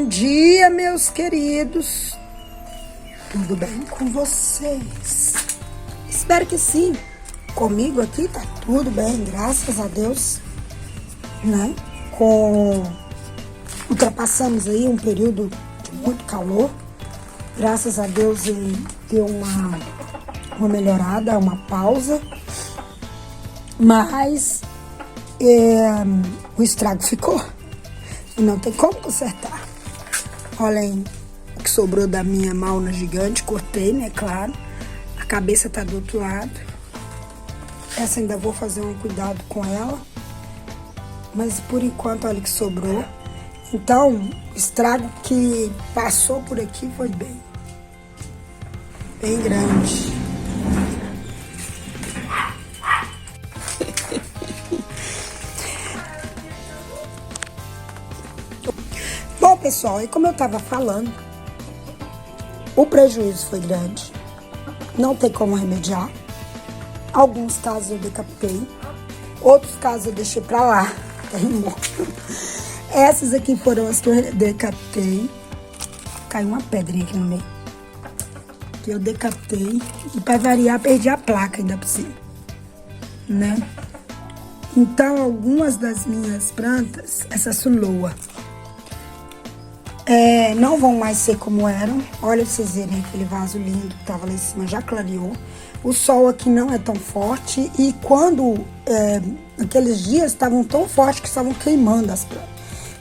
Bom dia, meus queridos. Tudo bem com vocês? Espero que sim. Comigo aqui tá tudo bem, graças a Deus, né? Ultrapassamos aí um período de muito calor. Graças a Deus ele deu uma melhorada, uma pausa. Mas o estrago ficou. E não tem como consertar. Olhem o que sobrou da minha mauna gigante. Cortei, né? Claro. A cabeça tá do outro lado. Essa ainda vou fazer um cuidado com ela. Mas por enquanto, olha o que sobrou. Então, o estrago que passou por aqui foi bem grande. Bom, pessoal, e como eu tava falando, o prejuízo foi grande. Não tem como remediar. Alguns casos eu decapitei. Outros casos eu deixei pra lá. Essas aqui foram as que eu decapitei. Caiu uma pedrinha aqui no meio. Que eu decapitei. E pra variar, perdi a placa ainda por cima. Né? Então, algumas das minhas plantas, essa suloa, não vão mais ser como eram. Olha pra vocês verem aquele vaso lindo que tava lá em cima, já clareou. O sol aqui não é tão forte. E quando aqueles dias estavam tão fortes que estavam queimando as plantas.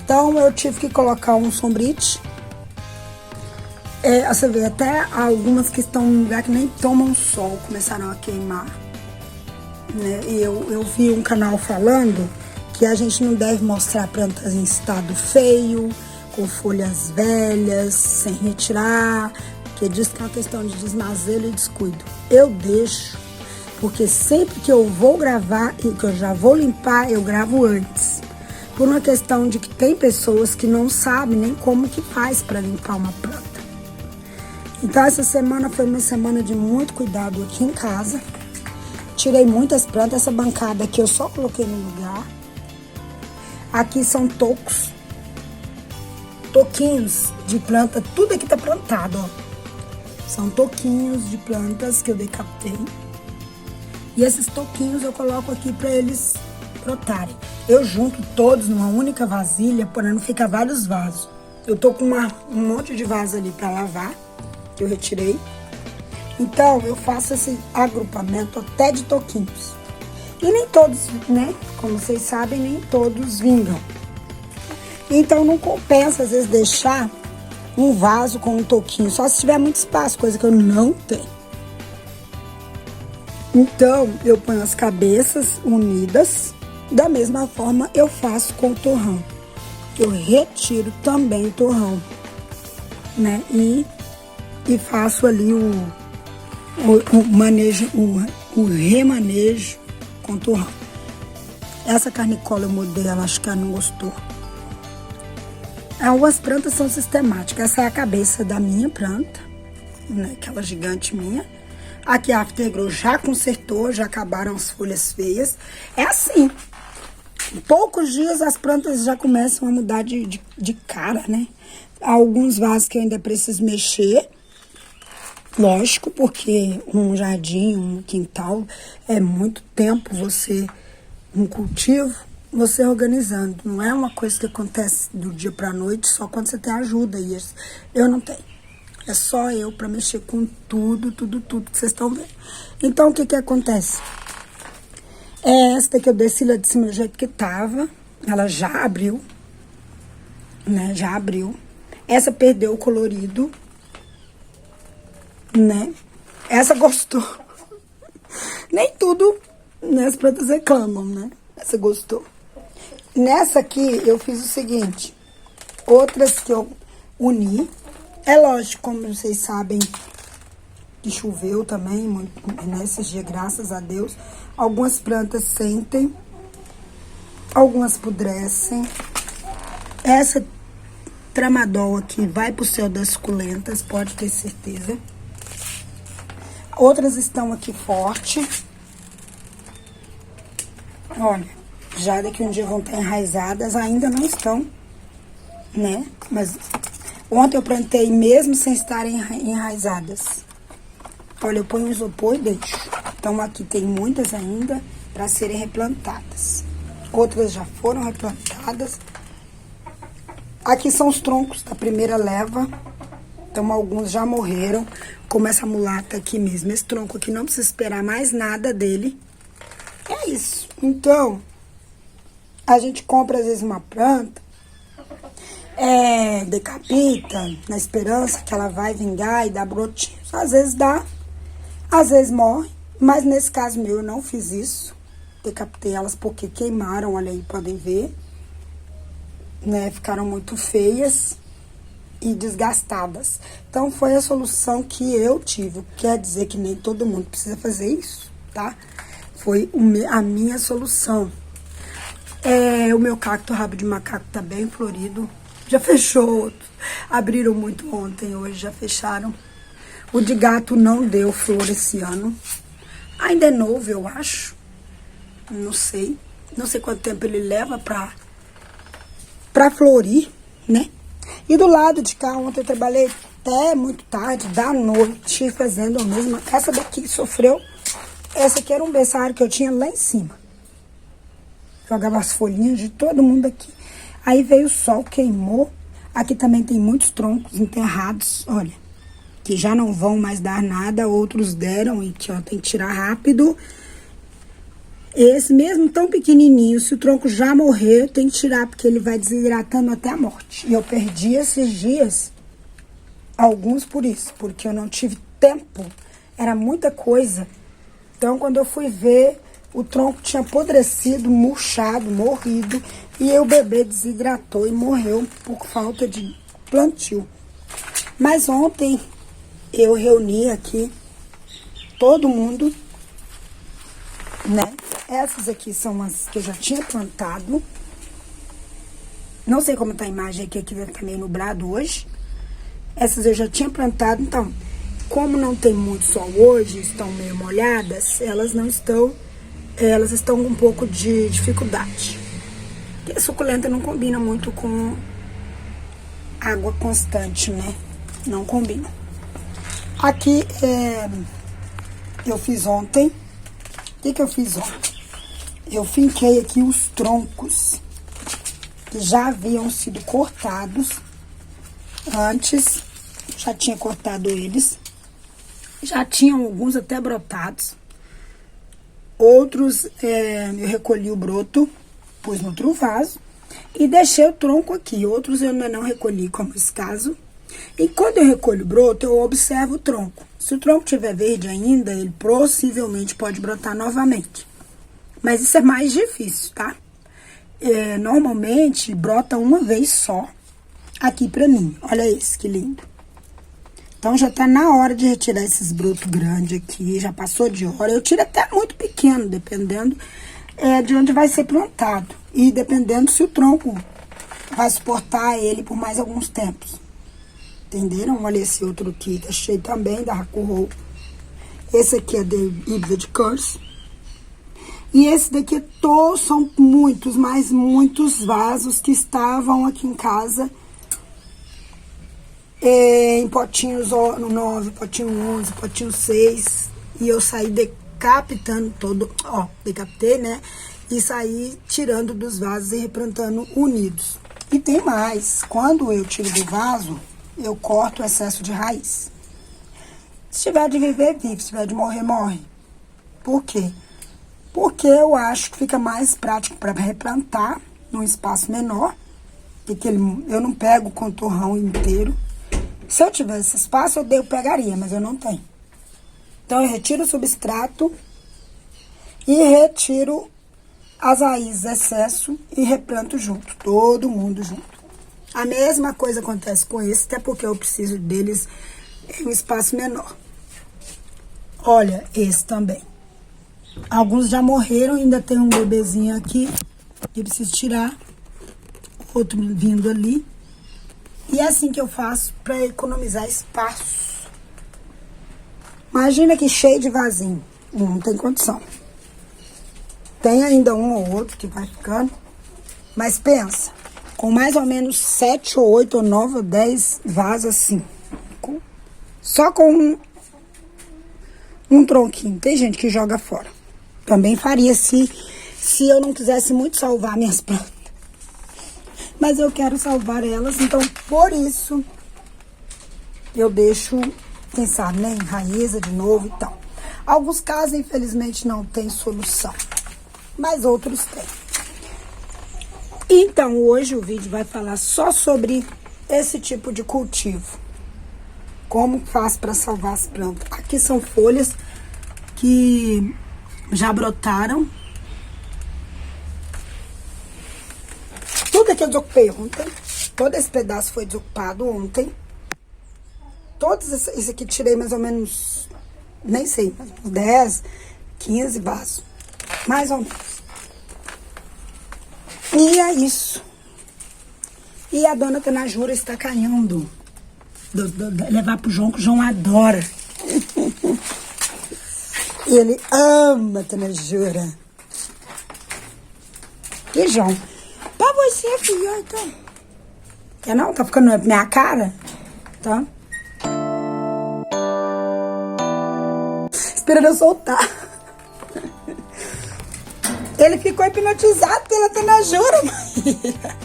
Então eu tive que colocar um sombrite. Você vê, até algumas que estão num lugar que nem tomam sol começaram a queimar. Né? E eu vi um canal falando que a gente não deve mostrar plantas em estado feio, com folhas velhas, sem retirar, porque diz que é uma questão de desmazelo e descuido. Eu deixo, porque sempre que eu vou gravar e que eu já vou limpar, eu gravo antes. Por uma questão de que tem pessoas que não sabem nem como que faz para limpar uma planta. Então essa semana foi uma semana de muito cuidado aqui em casa. Tirei muitas plantas, essa bancada aqui eu só coloquei no lugar. Aqui são toquinhos de planta, tudo aqui tá plantado, ó. São toquinhos de plantas que eu decapitei. E esses toquinhos eu coloco aqui para eles brotarem. Eu junto todos numa única vasilha, para não ficar vários vasos. Eu tô com um monte de vaso ali para lavar, que eu retirei. Então, eu faço esse agrupamento até de toquinhos. E nem todos, né? Como vocês sabem, nem todos vingam. Então, não compensa, às vezes, deixar um vaso com um toquinho. Só se tiver muito espaço, coisa que eu não tenho. Então, eu ponho as cabeças unidas. Da mesma forma, eu faço com o torrão. Eu retiro também o torrão, né? E faço ali o remanejo com o torrão. Essa carnicola eu mudei, ela acho que ela não gostou. Algumas plantas são sistemáticas. Essa é a cabeça da minha planta, né? Aquela gigante minha. Aqui a Aftergrow já consertou, já acabaram as folhas feias. É assim. Em poucos dias as plantas já começam a mudar de cara, né? Há alguns vasos que eu ainda preciso mexer. Lógico, porque um jardim, um quintal, é muito tempo um cultivo, você organizando. Não é uma coisa que acontece do dia pra noite, só quando você tem ajuda. E eu não tenho. É só eu pra mexer com tudo que vocês estão vendo. Então, o que acontece? Esta que eu desci lá de cima do jeito que tava. Ela já abriu. Né? Já abriu. Essa perdeu o colorido. Né? Essa gostou. Nem tudo, né, as plantas reclamam, né? Essa gostou. Nessa aqui, eu fiz o seguinte. Outras que eu uni. É lógico, como vocês sabem, que choveu também, nesses dias, graças a Deus. Algumas plantas sentem, algumas apodrecem. Essa tramadol aqui vai pro céu das suculentas, pode ter certeza. Outras estão aqui forte. Olha, já daqui um dia vão estar enraizadas, ainda não estão, né? Mas Ontem eu plantei mesmo sem estarem enraizadas. Olha, eu ponho um isopor e deixo. Então, aqui tem muitas ainda para serem replantadas. Outras já foram replantadas. Aqui são os troncos da primeira leva. Então, alguns já morreram. Como essa mulata aqui mesmo. Esse tronco aqui não precisa esperar mais nada dele. É isso. Então, a gente compra às vezes uma planta, decapita, na esperança que ela vai vingar e dar brotinhos. Às vezes dá, às vezes morre. Mas nesse caso meu, eu não fiz isso. Decapitei elas porque queimaram, olha aí, podem ver. Né, ficaram muito feias e desgastadas. Então, foi a solução que eu tive. Quer dizer que nem todo mundo precisa fazer isso, tá? Foi a minha solução. O meu cacto rabo de macaco tá bem florido. Já fechou outro. Abriram muito ontem, hoje já fecharam. O de gato não deu flor esse ano. Ainda é novo, eu acho. Não sei. Não sei quanto tempo ele leva pra florir, né? E do lado de cá, ontem eu trabalhei até muito tarde, da noite, fazendo a mesma. Essa daqui sofreu. Essa aqui era um berçário que eu tinha lá em cima. Jogava as folhinhas de todo mundo aqui. Aí veio o sol, queimou. Aqui também tem muitos troncos enterrados, olha. Que já não vão mais dar nada, outros deram e que, ó, tem que tirar rápido. Esse mesmo tão pequenininho, se o tronco já morrer, tem que tirar, porque ele vai desidratando até a morte. E eu perdi esses dias, alguns por isso, porque eu não tive tempo, era muita coisa. Então, quando eu fui ver, o tronco tinha apodrecido, murchado, morrido, e o bebê desidratou e morreu por falta de plantio. Mas ontem eu reuni aqui todo mundo, né? Essas aqui são as que eu já tinha plantado. Não sei como tá a imagem aqui deve estar meio nublado hoje. Essas eu já tinha plantado, então, como não tem muito sol hoje, estão meio molhadas, elas estão com um pouco de dificuldade. Porque a suculenta não combina muito com água constante, né? Não combina. Aqui, eu fiz ontem. O que eu fiz ontem? Eu finquei aqui os troncos que já haviam sido cortados antes. Já tinha cortado eles. Já tinham alguns até brotados. Outros eu recolhi o broto, pus no outro vaso e deixei o tronco aqui. Outros eu ainda não recolhi, como esse caso. E quando eu recolho o broto, eu observo o tronco. Se o tronco estiver verde ainda, ele possivelmente pode brotar novamente. Mas isso é mais difícil, tá? Normalmente, brota uma vez só aqui pra mim. Olha esse, que lindo. Então, já tá na hora de retirar esses brotos grandes aqui. Já passou de hora. Eu tiro até muito pequeno, dependendo de onde vai ser plantado. E dependendo se o tronco vai suportar ele por mais alguns tempos. Entenderam? Olha esse outro aqui, tá cheio também da Hakuho. Esse aqui é de híbrida de curse. E esse daqui são muitos, mas muitos vasos que estavam aqui em casa. Em potinhos 9, potinho 11, potinho 6. E eu saí decapitando todo, decapitei, né? E saí tirando dos vasos e replantando unidos. E tem mais, quando eu tiro do vaso, eu corto o excesso de raiz. Se tiver de viver, vive. Se tiver de morrer, morre. Por quê? Porque eu acho que fica mais prático para replantar num espaço menor. Porque eu não pego o contorrão inteiro. Se eu tivesse espaço, eu pegaria, mas eu não tenho. Então, eu retiro o substrato e retiro as raízes, excesso, e replanto junto. Todo mundo junto. A mesma coisa acontece com esse, até porque eu preciso deles em um espaço menor. Olha, esse também. Alguns já morreram, ainda tem um bebezinho aqui, que eu preciso tirar. Outro vindo ali. E é assim que eu faço para economizar espaço. Imagina que cheio de vasinho. Não tem condição. Tem ainda um ou outro que vai ficando. Mas pensa, com mais ou menos 7 ou 8 ou 9 ou 10 vasos assim. Só com um tronquinho. Tem gente que joga fora. Também faria se eu não quisesse muito salvar minhas plantas. Mas eu quero salvar elas, então por isso eu deixo, quem sabe, né, enraiza de novo e tal. Alguns casos, infelizmente, não tem solução, mas outros têm. Então, hoje o vídeo vai falar só sobre esse tipo de cultivo. Como faz para salvar as plantas. Aqui são folhas que já brotaram. Tudo aqui eu desocupei ontem. Todo esse pedaço foi desocupado ontem. Todos esse aqui tirei mais ou menos, nem sei, 10, 15 vasos. Mais ou menos. E é isso. E a dona Tenajura está caindo. Levar pro João, que o João adora. Ele ama Tenajura. E João? Pra você, filho, então. Quer não? Tá ficando na minha cara? Tá? Esperando eu soltar. Ele ficou hipnotizado pela Tenajura, Maíra.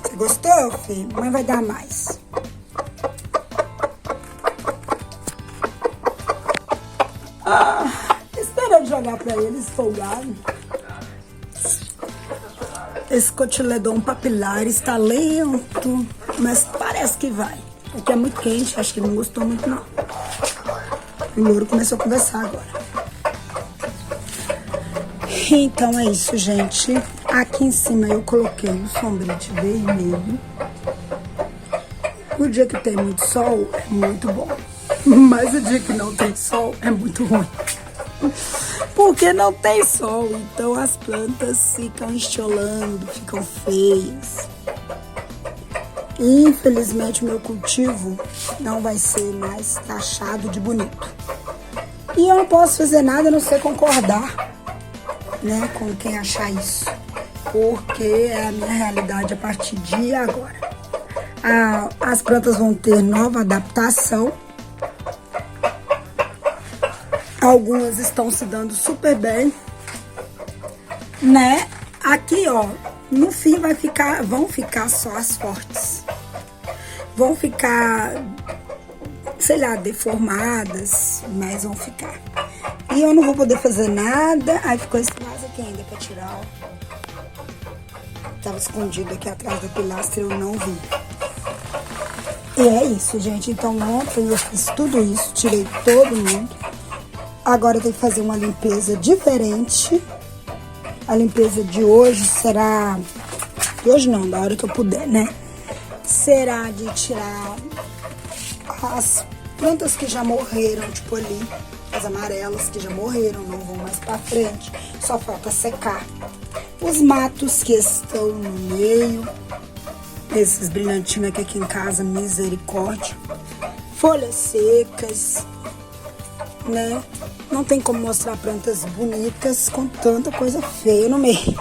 Você gostou, filho? Mãe vai dar mais. Esperando jogar pra eles folgado. Esse cotiledon papilar está lento, mas parece que vai. Aqui é muito quente, acho que ele não gostou muito não. O louro começou a conversar agora. Então é isso, gente. Aqui em cima eu coloquei o sombrite vermelho. O dia que tem muito sol é muito bom. Mas o dia que não tem sol é muito ruim. Porque não tem sol, então as plantas ficam estiolando, ficam feias. Infelizmente, o meu cultivo não vai ser mais taxado de bonito. E eu não posso fazer nada a não ser concordar, né, com quem achar isso. Porque é a minha realidade a partir de agora. As plantas vão ter nova adaptação. Algumas estão se dando super bem, né? Aqui, ó, no fim vão ficar só as fortes. Vão ficar, sei lá, deformadas, mas vão ficar. E eu não vou poder fazer nada. Aí ficou esse vaso aqui ainda pra tirar, ó. Tava escondido aqui atrás da pilastra, eu não vi. E é isso, gente. Então ontem eu fiz tudo isso, tirei todo mundo. Agora eu tenho que fazer uma limpeza diferente. A limpeza de hoje será... De hoje não, da hora que eu puder, né? Será de tirar as plantas que já morreram, tipo ali. As amarelas que já morreram, não vão mais pra frente. Só falta secar. Os matos que estão no meio. Esses brilhantinos aqui em casa, misericórdia. Folhas secas, né? Não tem como mostrar plantas bonitas com tanta coisa feia no meio.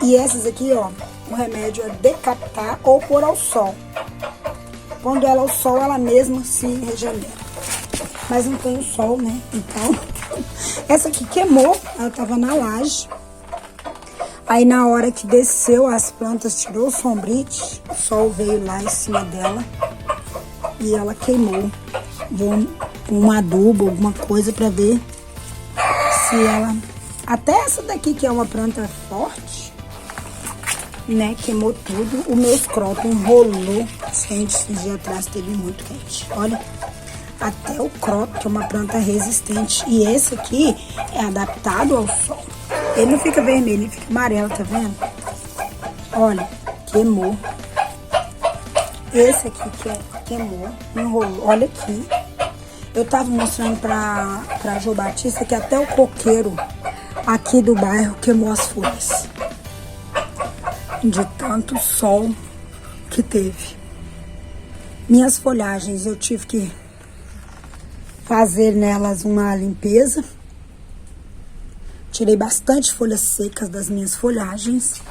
E essas aqui, ó, o remédio é decapitar ou pôr ao sol. Pondo ela ao sol, ela mesma se regenera. Mas não tem o sol, né? Então, essa aqui queimou, ela tava na laje. Aí na hora que desceu as plantas, tirou o sombrite, o sol veio lá em cima dela e ela queimou. Vou um adubo, alguma coisa pra ver se ela... Até essa daqui que é uma planta forte, né, queimou tudo. O meu escroto enrolou. Gente, esses dias atrás teve muito quente. Olha, até o croto, que é uma planta resistente. E esse aqui é adaptado ao sol. Ele não fica vermelho, ele fica amarelo, tá vendo? Olha, queimou. Esse aqui queimou, enrolou. Olha aqui. Eu tava mostrando pra Jô Batista que até o coqueiro aqui do bairro queimou as folhas. De tanto sol que teve. Minhas folhagens eu tive que fazer nelas uma limpeza. Tirei bastante folhas secas das minhas folhagens.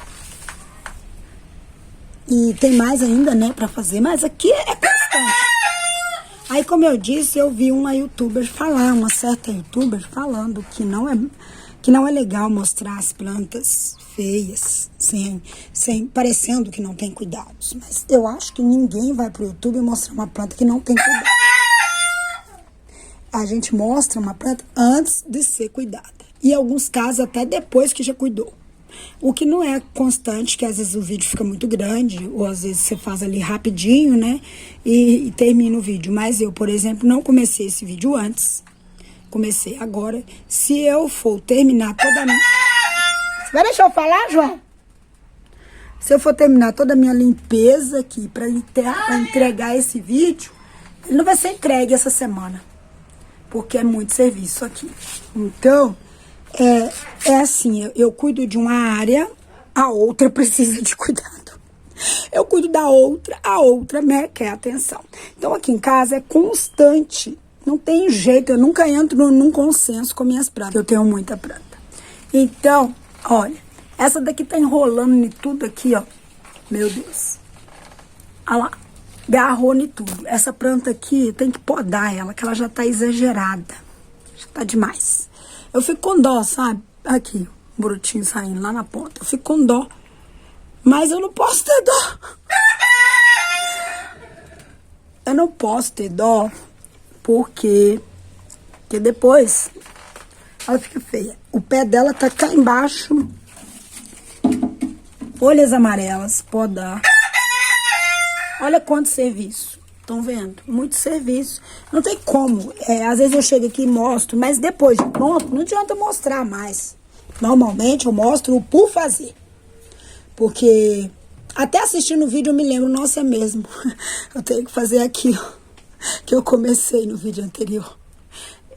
E tem mais ainda, né, pra fazer, mas aqui é constante. Aí, como eu disse, eu vi uma certa youtuber falando que não é legal mostrar as plantas feias, parecendo que não tem cuidados. Mas eu acho que ninguém vai pro YouTube mostrar uma planta que não tem cuidado. A gente mostra uma planta antes de ser cuidada. E em alguns casos até depois que já cuidou. O que não é constante, que às vezes o vídeo fica muito grande, ou às vezes você faz ali rapidinho, né? E termina o vídeo. Mas eu, por exemplo, não comecei esse vídeo antes. Comecei agora. Se eu for terminar toda a minha... Você vai deixar eu falar, João? Se eu for terminar toda a minha limpeza aqui pra entregar esse vídeo, ele não vai ser entregue essa semana. Porque é muito serviço aqui. Então... É assim, eu cuido de uma área, a outra precisa de cuidado. Eu cuido da outra, a outra quer atenção. Então, aqui em casa é constante. Não tem jeito, eu nunca entro num consenso com minhas plantas. Eu tenho muita planta. Então, olha, essa daqui tá enrolando em tudo aqui, ó. Meu Deus. Olha lá, garrou em tudo. Essa planta aqui, tem que podar ela, que ela já tá exagerada. Já tá demais. Eu fico com dó, sabe? Aqui, o brotinho saindo lá na ponta. Eu fico com dó. Mas eu não posso ter dó. Eu não posso ter dó porque depois ela fica feia. O pé dela tá cá embaixo. Folhas amarelas, podar. Olha quanto serviço. Estão vendo? Muito serviço. Não tem como. Às vezes eu chego aqui e mostro, mas depois de pronto, não adianta mostrar mais. Normalmente eu mostro por fazer. Porque até assistindo o vídeo eu me lembro, nossa, é mesmo. Eu tenho que fazer aquilo que eu comecei no vídeo anterior.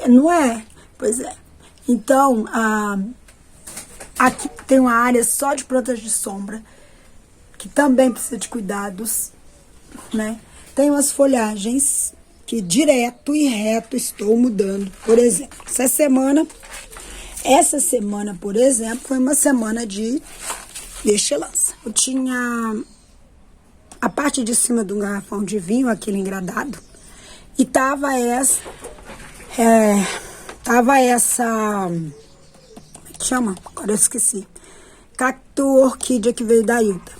Não é? Pois é. Então, aqui tem uma área só de plantas de sombra, que também precisa de cuidados, né? Tem umas folhagens que direto e reto estou mudando. Por exemplo, essa semana, por exemplo, foi uma semana de excelência. Eu tinha a parte de cima de um garrafão de vinho, aquele engradado, e tava essa, como é que chama? Agora eu esqueci. Cacto orquídea que veio da Ilda.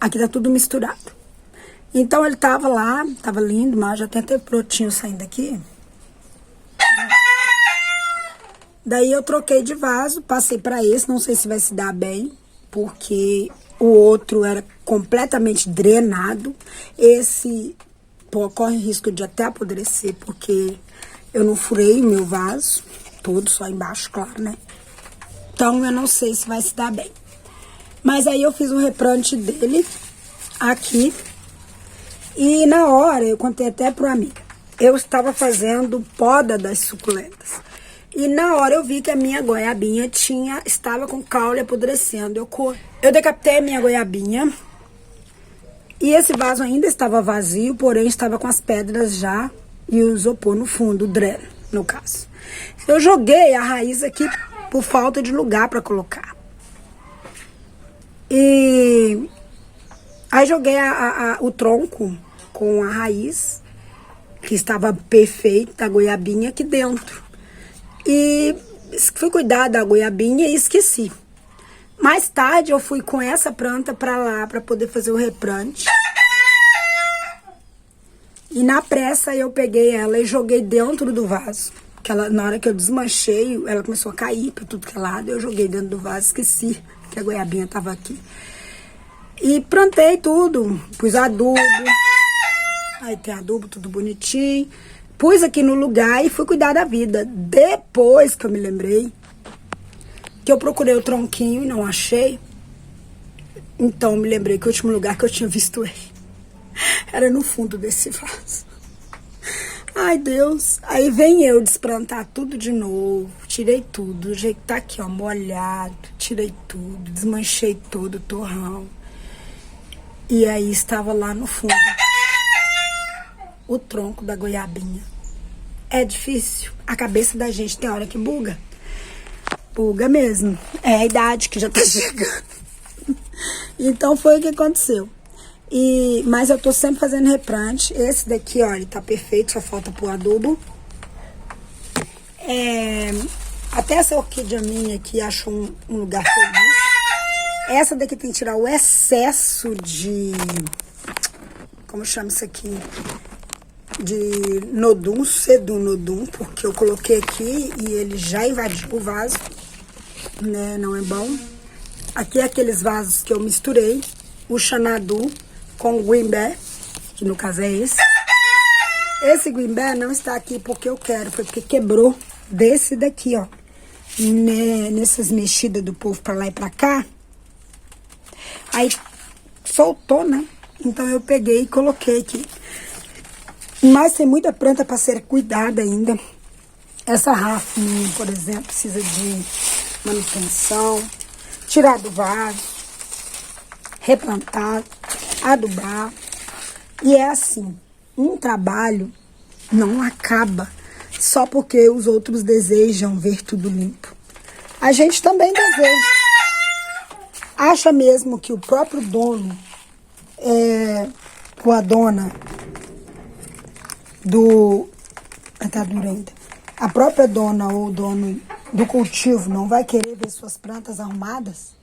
Aqui tá tudo misturado. Então ele tava lá, tava lindo, mas já tem até brotinho saindo aqui. Daí eu troquei de vaso, passei pra esse, não sei se vai se dar bem, porque o outro era completamente drenado. Esse corre risco de até apodrecer, porque eu não furei o meu vaso todo, só embaixo, claro, né? Então eu não sei se vai se dar bem. Mas aí eu fiz o replante dele aqui. E na hora, eu contei até pro amigo, eu estava fazendo poda das suculentas. E na hora eu vi que a minha goiabinha estava com caule apodrecendo. Eu decapitei a minha goiabinha. E esse vaso ainda estava vazio, porém estava com as pedras já e o isopor no fundo, o dreno, no caso. Eu joguei a raiz aqui por falta de lugar para colocar. E aí joguei o tronco com a raiz, que estava perfeita, a goiabinha aqui dentro. E fui cuidar da goiabinha e esqueci. Mais tarde eu fui com essa planta pra lá, pra poder fazer o replante. E na pressa eu peguei ela e joguei dentro do vaso. Que ela, na hora que eu desmanchei, ela começou a cair pra tudo que é lado. Eu joguei dentro do vaso, esqueci que a goiabinha tava aqui. E plantei tudo, pus adubo. Aí tem adubo, tudo bonitinho. Pus aqui no lugar e fui cuidar da vida. Depois que eu me lembrei que eu procurei o tronquinho e não achei. Então me lembrei que o último lugar que eu tinha visto ele era no fundo desse vaso. Ai, Deus. Aí vem eu desplantar tudo de novo. Tirei tudo. Do jeito que tá aqui, ó, molhado. Tirei tudo. Desmanchei todo o torrão. E aí estava lá no fundo o tronco da goiabinha. É difícil. A cabeça da gente tem hora que buga. Buga mesmo. É a idade que já tá chegando. Então foi o que aconteceu. Mas eu tô sempre fazendo replante. Esse daqui, ó, ele tá perfeito, só falta pôr adubo. Até essa orquídea minha aqui achou um lugar feliz. Essa daqui tem que tirar o excesso de... Como chama isso aqui? De nodum, sedum, porque eu coloquei aqui e ele já invadiu o vaso, né? Não é bom. Aqui é aqueles vasos que eu misturei, o xanadu com o guimbé, que no caso é esse. Esse guimbé não está aqui porque eu quero, foi porque quebrou desse daqui, ó. Né? Nessas mexidas do povo pra lá e pra cá. Aí soltou, né? Então eu peguei e coloquei aqui. Mas tem muita planta para ser cuidada ainda. Essa rafinha, por exemplo, precisa de manutenção, tirar do vaso, replantar, adubar. E é assim, um trabalho não acaba só porque os outros desejam ver tudo limpo. A gente também deseja. Acha mesmo que o próprio dono, ou a dona tá dura ainda. A própria dona ou o dono do cultivo não vai querer ver suas plantas arrumadas?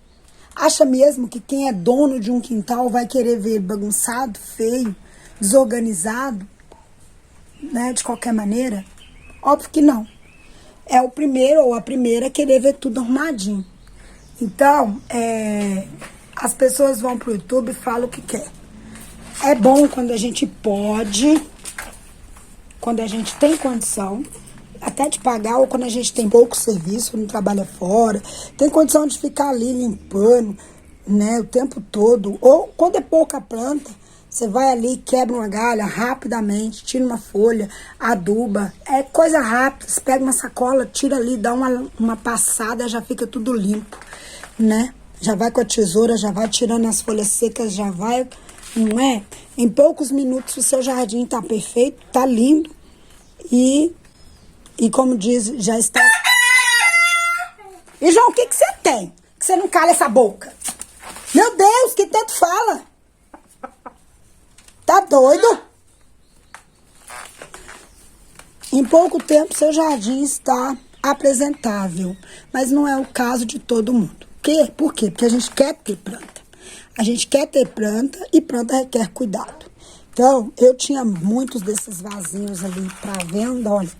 Acha mesmo que quem é dono de um quintal vai querer ver bagunçado, feio, desorganizado, né, de qualquer maneira? Óbvio que não. É o primeiro ou a primeira a querer ver tudo arrumadinho. Então, as pessoas vão pro YouTube e falam o que quer. É bom quando a gente pode, quando a gente tem condição, até de pagar, ou quando a gente tem pouco serviço, não trabalha fora, tem condição de ficar ali limpando, né, o tempo todo. Ou quando é pouca planta, você vai ali, quebra uma galha rapidamente, tira uma folha, aduba. É coisa rápida, você pega uma sacola, tira ali, dá uma passada, já fica tudo limpo, né? Já vai com a tesoura, já vai tirando as folhas secas, já vai, não é? Em poucos minutos o seu jardim tá perfeito, tá lindo e como diz, já está... E João, o que você tem? Que você não cala essa boca? Meu Deus, que tanto fala? Tá doido? Em pouco tempo seu jardim está apresentável, mas não é o caso de todo mundo. Por quê? Porque a gente quer ter planta. A gente quer ter planta e planta requer cuidado. Então, eu tinha muitos desses vasinhos ali para venda, olha,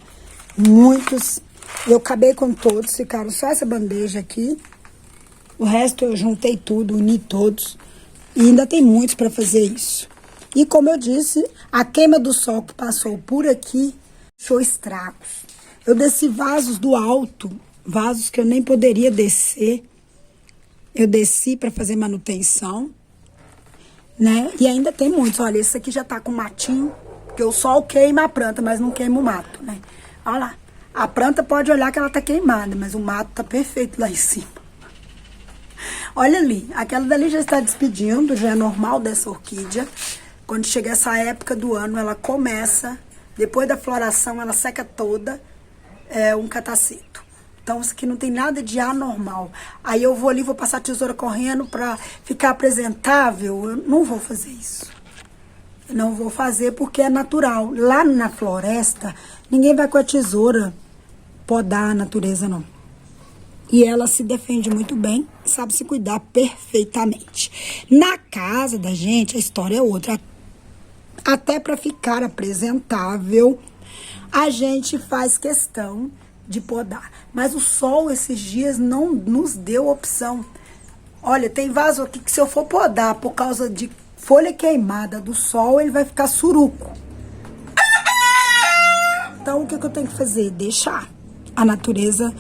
muitos. Eu acabei com todos, ficaram só essa bandeja aqui. O resto eu juntei tudo, uni todos. E ainda tem muitos para fazer isso. E como eu disse, a queima do sol que passou por aqui deixou estragos. Eu desci vasos do alto, vasos que eu nem poderia descer. Eu desci para fazer manutenção, né? E ainda tem muitos. Olha, esse aqui já tá com matinho, porque o sol queima a planta, mas não queima o mato, né? Olha lá. A planta pode olhar que ela tá queimada, mas o mato tá perfeito lá em cima. Olha ali, aquela dali já está despedindo, já é normal dessa orquídea. Quando chega essa época do ano, ela começa, depois da floração, ela seca toda, um cataceto. Então, isso aqui não tem nada de anormal. Aí eu vou ali, vou passar a tesoura correndo pra ficar apresentável. Eu não vou fazer isso. Eu não vou fazer porque é natural. Lá na floresta, ninguém vai com a tesoura podar a natureza, não. E ela se defende muito bem, sabe se cuidar perfeitamente. Na casa da gente, a história é outra. Até para ficar apresentável, a gente faz questão de podar. Mas o sol, esses dias, não nos deu opção. Olha, tem vaso aqui que se eu for podar por causa de folha queimada do sol, ele vai ficar suruco. Então, o que eu tenho que fazer? Deixar a natureza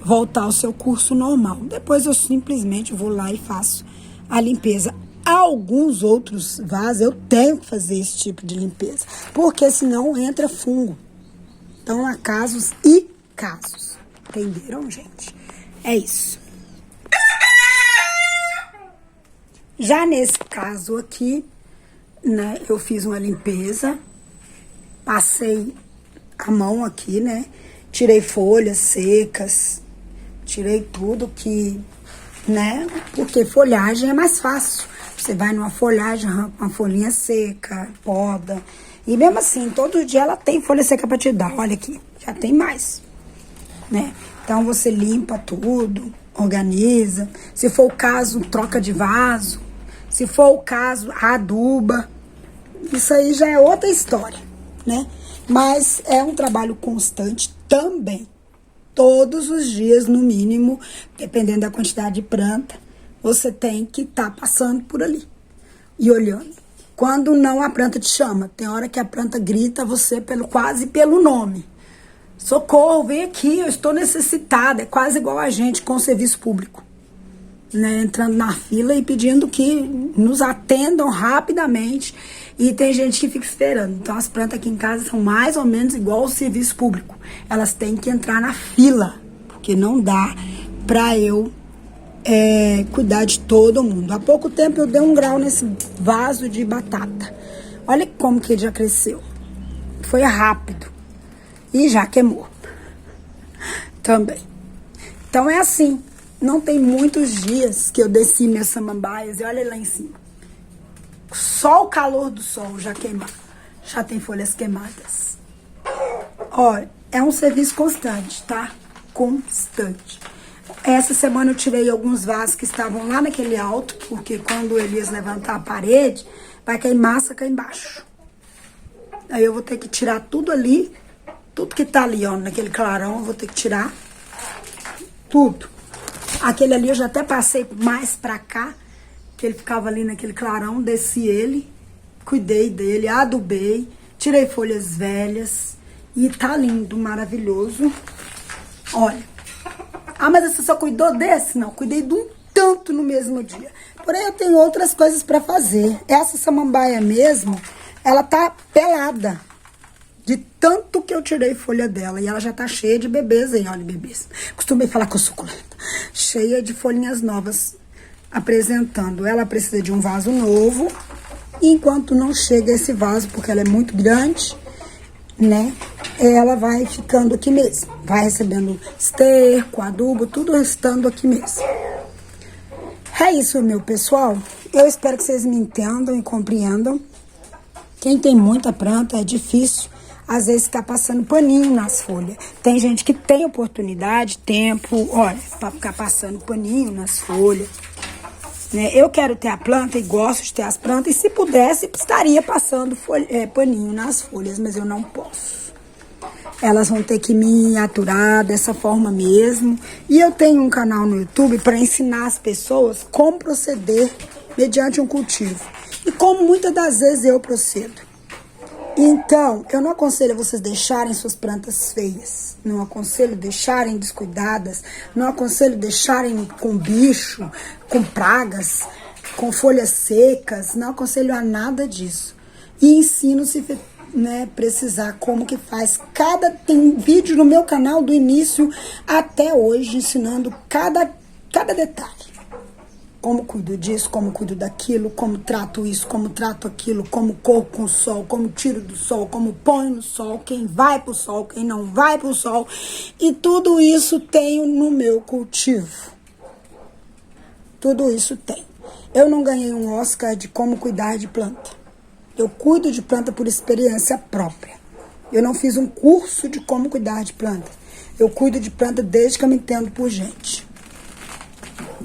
voltar ao seu curso normal. Depois eu simplesmente vou lá e faço a limpeza. Alguns outros vasos eu tenho que fazer esse tipo de limpeza, porque senão entra fungo. Então há casos e casos. Entenderam, gente? É isso. Já nesse caso aqui, né, eu fiz uma limpeza, passei a mão aqui, né? Tirei folhas secas, tirei tudo que, né? Porque folhagem é mais fácil. Você vai numa folhagem, arranca uma folhinha seca, poda. E mesmo assim, todo dia ela tem folha seca pra te dar. Olha aqui, já tem mais, né? Então você limpa tudo, organiza. Se for o caso, troca de vaso. Se for o caso, aduba. Isso aí já é outra história, né? Mas é um trabalho constante também. Todos os dias, no mínimo, dependendo da quantidade de planta, você tem que estar passando por ali e olhando. Quando não, a planta te chama. Tem hora que a planta grita você quase pelo nome. Socorro, vem aqui, eu estou necessitada. É quase igual a gente com o serviço público, né? Entrando na fila e pedindo que nos atendam rapidamente. E tem gente que fica esperando. Então as plantas aqui em casa são mais ou menos igual ao serviço público. Elas têm que entrar na fila, porque não dá pra eu cuidar de todo mundo. Há pouco tempo eu dei um grau nesse vaso de batata. Olha como que ele já cresceu. Foi rápido. E já queimou. Também. Então é assim. Não tem muitos dias que eu desci minhas samambaias e olha lá em cima. Só o calor do sol já queimar. Já tem folhas queimadas. Olha, é um serviço constante, tá? Constante. Essa semana eu tirei alguns vasos que estavam lá naquele alto, porque quando o Elias levantar a parede, vai cair massa cá embaixo. Aí eu vou ter que tirar tudo ali, tudo que tá ali, ó, naquele clarão, eu vou ter que tirar tudo. Aquele ali eu já até passei mais pra cá, que ele ficava ali naquele clarão, desci ele, cuidei dele, adubei, tirei folhas velhas e tá lindo, maravilhoso. Olha. Ah, mas você só cuidou desse? Não, cuidei de um tanto no mesmo dia. Porém, eu tenho outras coisas pra fazer. Essa samambaia mesmo, ela tá pelada. De tanto que eu tirei folha dela. E ela já tá cheia de bebês aí, olha, bebês. Costumei falar com suculenta. Cheia de folhinhas novas apresentando. Ela precisa de um vaso novo. Enquanto não chega esse vaso, porque ela é muito grande, né? Ela vai ficando aqui mesmo. Vai recebendo esterco, adubo, tudo estando aqui mesmo. É isso, meu pessoal. Eu espero que vocês me entendam e compreendam. Quem tem muita planta é difícil, às vezes, ficar passando paninho nas folhas. Tem gente que tem oportunidade, tempo, olha, para ficar passando paninho nas folhas. Né? Eu quero ter a planta e gosto de ter as plantas. E se pudesse, estaria passando paninho nas folhas, mas eu não posso. Elas vão ter que me aturar dessa forma mesmo. E eu tenho um canal no YouTube para ensinar as pessoas como proceder mediante um cultivo. E como muitas das vezes eu procedo. Então, eu não aconselho vocês deixarem suas plantas feias. Não aconselho deixarem descuidadas. Não aconselho deixarem com bicho, com pragas, com folhas secas. Não aconselho a nada disso. E ensino se precisar como que faz. Tem vídeo no meu canal do início até hoje ensinando cada detalhe. Como cuido disso, como cuido daquilo, como trato isso, como trato aquilo, como corro com o sol, como tiro do sol, como ponho no sol, quem vai pro sol, quem não vai pro sol. E tudo isso tenho no meu cultivo. Tudo isso tem. Eu não ganhei um Oscar de como cuidar de planta. Eu cuido de planta por experiência própria. Eu não fiz um curso de como cuidar de planta. Eu cuido de planta desde que eu me entendo por gente.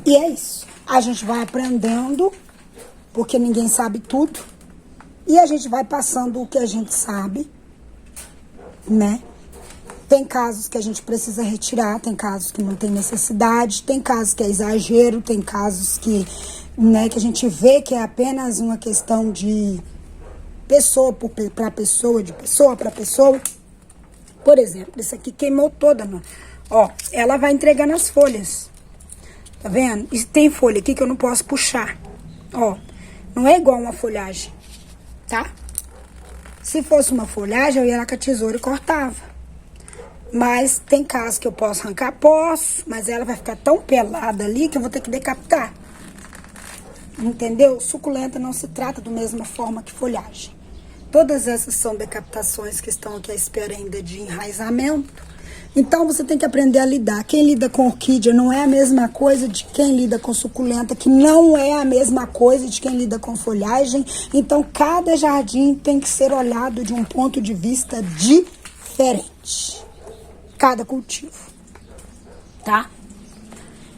E é isso. A gente vai aprendendo, porque ninguém sabe tudo. E a gente vai passando o que a gente sabe, né? Tem casos que a gente precisa retirar, tem casos que não tem necessidade, tem casos que é exagero, tem casos que a gente vê que é apenas uma questão de pessoa para pessoa, de pessoa para pessoa. Por exemplo, esse aqui queimou toda, não? Ó, ela vai entregando as folhas. Tá vendo? E tem folha aqui que eu não posso puxar. Ó, não é igual uma folhagem, tá? Se fosse uma folhagem, eu ia lá com a tesoura e cortava. Mas tem casos que eu posso arrancar, posso, mas ela vai ficar tão pelada ali que eu vou ter que decapitar. Entendeu? Suculenta não se trata da mesma forma que folhagem. Todas essas são decapitações que estão aqui à espera ainda de enraizamento. Então você tem que aprender a lidar. Quem lida com orquídea não é a mesma coisa de quem lida com suculenta, que não é a mesma coisa de quem lida com folhagem. Então cada jardim tem que ser olhado de um ponto de vista diferente. Cada cultivo, tá?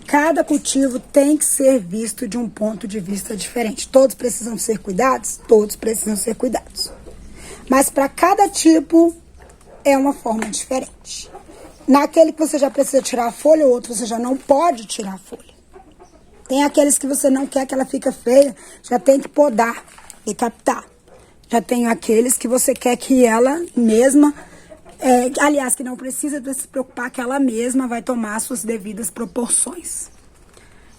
Cada cultivo tem que ser visto de um ponto de vista diferente. Todos precisam ser cuidados? Todos precisam ser cuidados. Mas para cada tipo é uma forma diferente. Naquele que você já precisa tirar a folha, o outro você já não pode tirar a folha. Tem aqueles que você não quer que ela fique feia, já tem que podar, decapitar. Já tem aqueles que você quer que ela mesma, aliás, que não precisa se preocupar, que ela mesma vai tomar suas devidas proporções.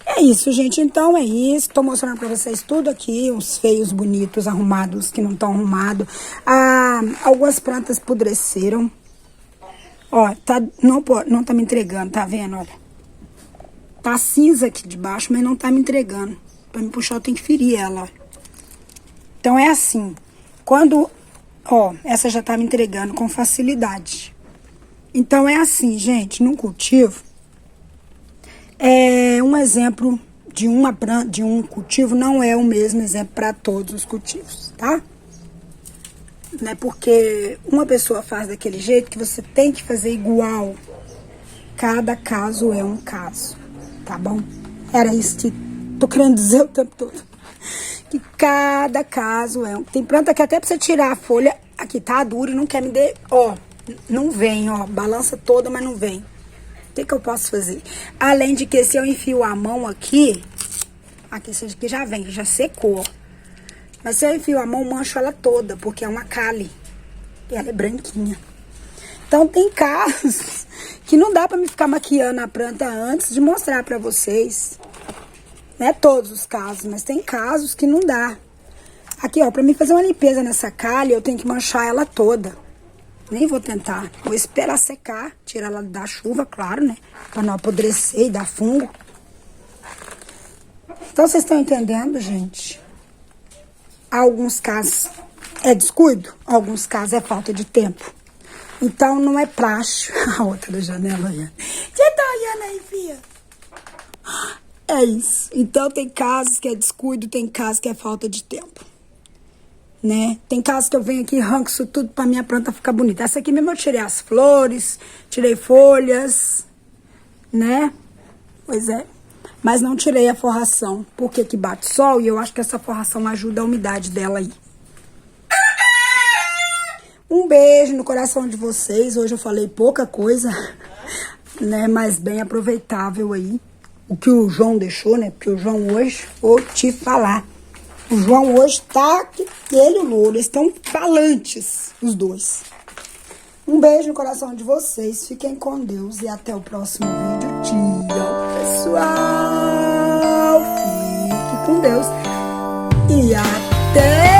É isso, gente. Então é isso. Tô mostrando pra vocês tudo aqui. Uns feios, bonitos, arrumados, que não estão arrumados. Algumas plantas apodreceram. Ó, não tá me entregando, tá vendo? Olha. Tá cinza aqui de baixo, mas não tá me entregando. Pra me puxar, eu tenho que ferir ela, ó. Então é assim. Quando... Ó, essa já tá me entregando com facilidade. Então é assim, gente. Num cultivo... Um exemplo de um cultivo não é o mesmo exemplo para todos os cultivos, tá? Não é porque uma pessoa faz daquele jeito que você tem que fazer igual. Cada caso é um caso, tá bom? Era isso que tô querendo dizer o tempo todo. Que cada caso é um... Tem planta que até pra você tirar a folha, aqui tá dura e não quer me dar... Ó, não vem, ó, balança toda, mas não vem. O que eu posso fazer? Além de que se eu enfio a mão aqui essa aqui já vem, já secou. Mas se eu enfio a mão, mancho ela toda, porque é uma cale. E ela é branquinha. Então tem casos que não dá pra me ficar maquiando a planta antes de mostrar pra vocês. Não é todos os casos, mas tem casos que não dá. Aqui, ó, pra mim fazer uma limpeza nessa cale, eu tenho que manchar ela toda. Nem vou tentar. Vou esperar secar, tirar ela da chuva, claro, né? Pra não apodrecer e dar fungo. Então, vocês estão entendendo, gente? Alguns casos é descuido, alguns casos é falta de tempo. Então, não é praxe. A outra da janela, olhando. Você tá olhando aí, filha? É isso. Então, tem casos que é descuido, tem casos que é falta de tempo. Né? Tem casos que eu venho aqui e arranco isso tudo pra minha planta ficar bonita. Essa aqui mesmo eu tirei as flores, tirei folhas, né? Pois é. Mas não tirei a forração, porque que bate sol e eu acho que essa forração ajuda a umidade dela aí. Um beijo no coração de vocês. Hoje eu falei pouca coisa, né? Mas bem aproveitável aí. O que o João deixou, né? Porque o João hoje, vou te falar. O João hoje tá que ele e o Louro, eles estão falantes, os dois. Um beijo no coração de vocês, fiquem com Deus e até o próximo vídeo. Tchau, pessoal! Fique com Deus e até...